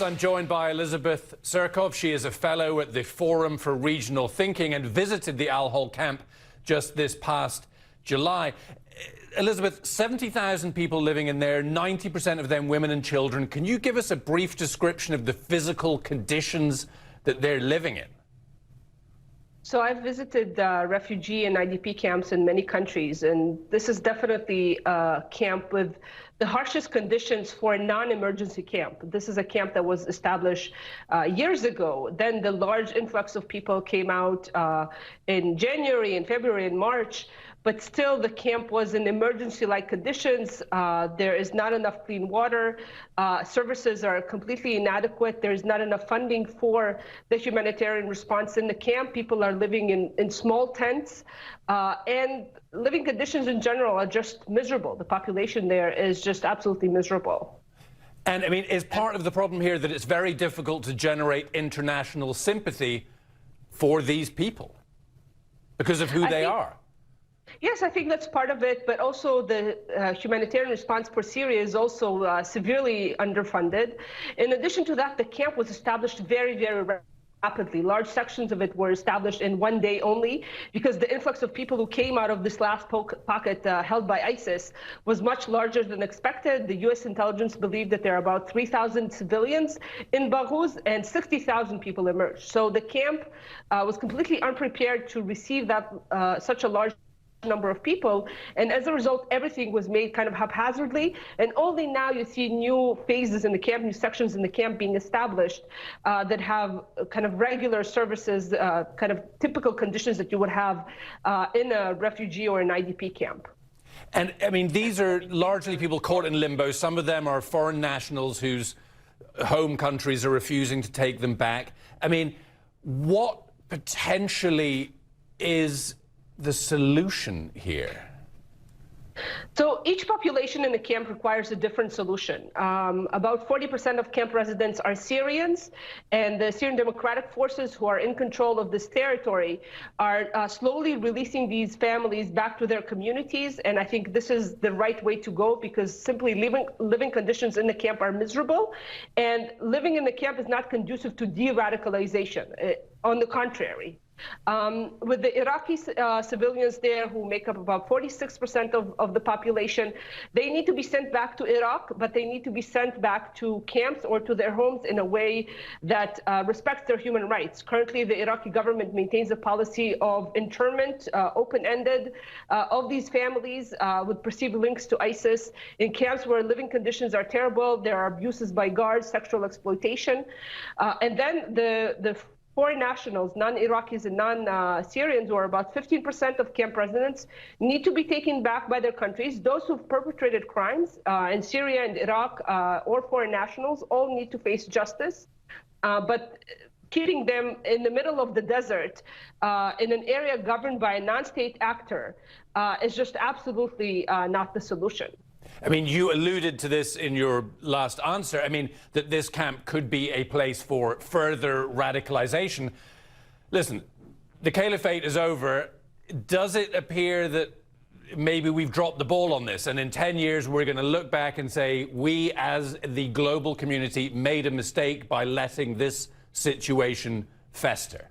I'm joined by Elizabeth Tsurkov. She is a fellow at the Forum for Regional Thinking and visited the al-Hawl camp just this past July. Elizabeth, 70,000 people living in there, 90% of them women and children. Can you give us a brief description of the physical conditions that they're living in? So I've visited refugee and IDP camps in many countries, and this is definitely a camp with the harshest conditions for a non-emergency camp. This is a camp that was established years ago. Then the large influx of people came out in January and February and March, but still the camp was in emergency-like conditions. There is not enough clean water. Services are completely inadequate. There's not enough funding for the humanitarian response in the camp. People are living in small tents, and living conditions in general are just miserable. The population there is just absolutely miserable. And I mean, is part of the problem here that it's very difficult to generate international sympathy for these people because of who they are? Yes, I think that's part of it, but also the humanitarian response for Syria is also severely underfunded. In addition to that, the camp was established very, very rapidly. Large sections of it were established in one day only because the influx of people who came out of this last pocket held by ISIS was much larger than expected. The U.S. intelligence believed that there are about 3,000 civilians in Baghuz and 60,000 people emerged. So the camp was completely unprepared to receive that such a large number of people, and as a result everything was made kind of haphazardly, and only now you see new phases in the camp, new sections in the camp being established that have kind of regular services, kind of typical conditions that you would have in a refugee or an IDP camp. And I mean, these are largely people caught in limbo. Some of them are foreign nationals whose home countries are refusing to take them back. I mean, what potentially is the solution here? So each population in the camp requires a different solution. About 40% of camp residents are Syrians, and the Syrian Democratic Forces who are in control of this territory are slowly releasing these families back to their communities. And I think this is the right way to go, because simply living conditions in the camp are miserable, and living in the camp is not conducive to de-radicalization. On the contrary. With the Iraqi civilians there, who make up about 46% of the population, they need to be sent back to Iraq, but they need to be sent back to camps or to their homes in a way that respects their human rights. Currently, the Iraqi government maintains a policy of internment, open-ended, of these families with perceived links to ISIS in camps where living conditions are terrible. There are abuses by guards, sexual exploitation, and then the foreign nationals, non-Iraqis and non-Syrians, who are about 15% of camp residents, need to be taken back by their countries. Those who've perpetrated crimes in Syria and Iraq, or foreign nationals, all need to face justice. But keeping them in the middle of the desert in an area governed by a non-state actor is just absolutely not the solution. I mean, you alluded to this in your last answer. I mean, that this camp could be a place for further radicalization. Listen, the caliphate is over. Does it appear that maybe we've dropped the ball on this, and in 10 years we're going to look back and say, we as the global community made a mistake by letting this situation fester?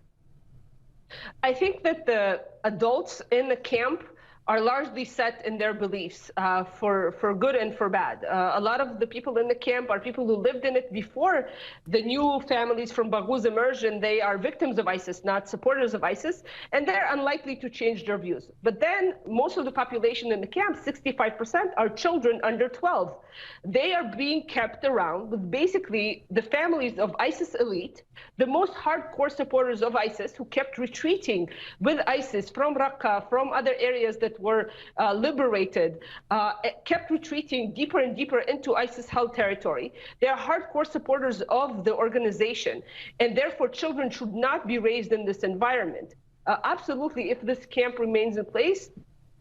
I think that the adults in the camp are largely set in their beliefs for good and for bad. A lot of the people in the camp are people who lived in it before the new families from Baghuz emerged, and they are victims of ISIS, not supporters of ISIS, and they're unlikely to change their views. But then most of the population in the camp, 65%, are children under 12. They are being kept around with basically the families of ISIS elite, the most hardcore supporters of ISIS, who kept retreating with ISIS from Raqqa, from other areas that were liberated, kept retreating deeper and deeper into ISIS-held territory. They are hardcore supporters of the organization, and therefore children should not be raised in this environment. Absolutely, if this camp remains in place,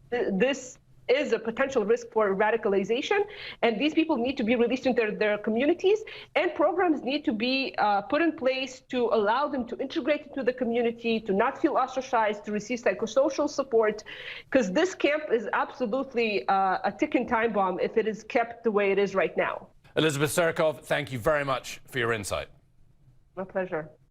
this is a potential risk for radicalization, and these people need to be released into their communities, and programs need to be put in place to allow them to integrate into the community, to not feel ostracized, to receive psychosocial support, because this camp is absolutely a ticking time bomb if it is kept the way it is right now. Elizabeth Tsurkov, thank you very much for your insight. My pleasure.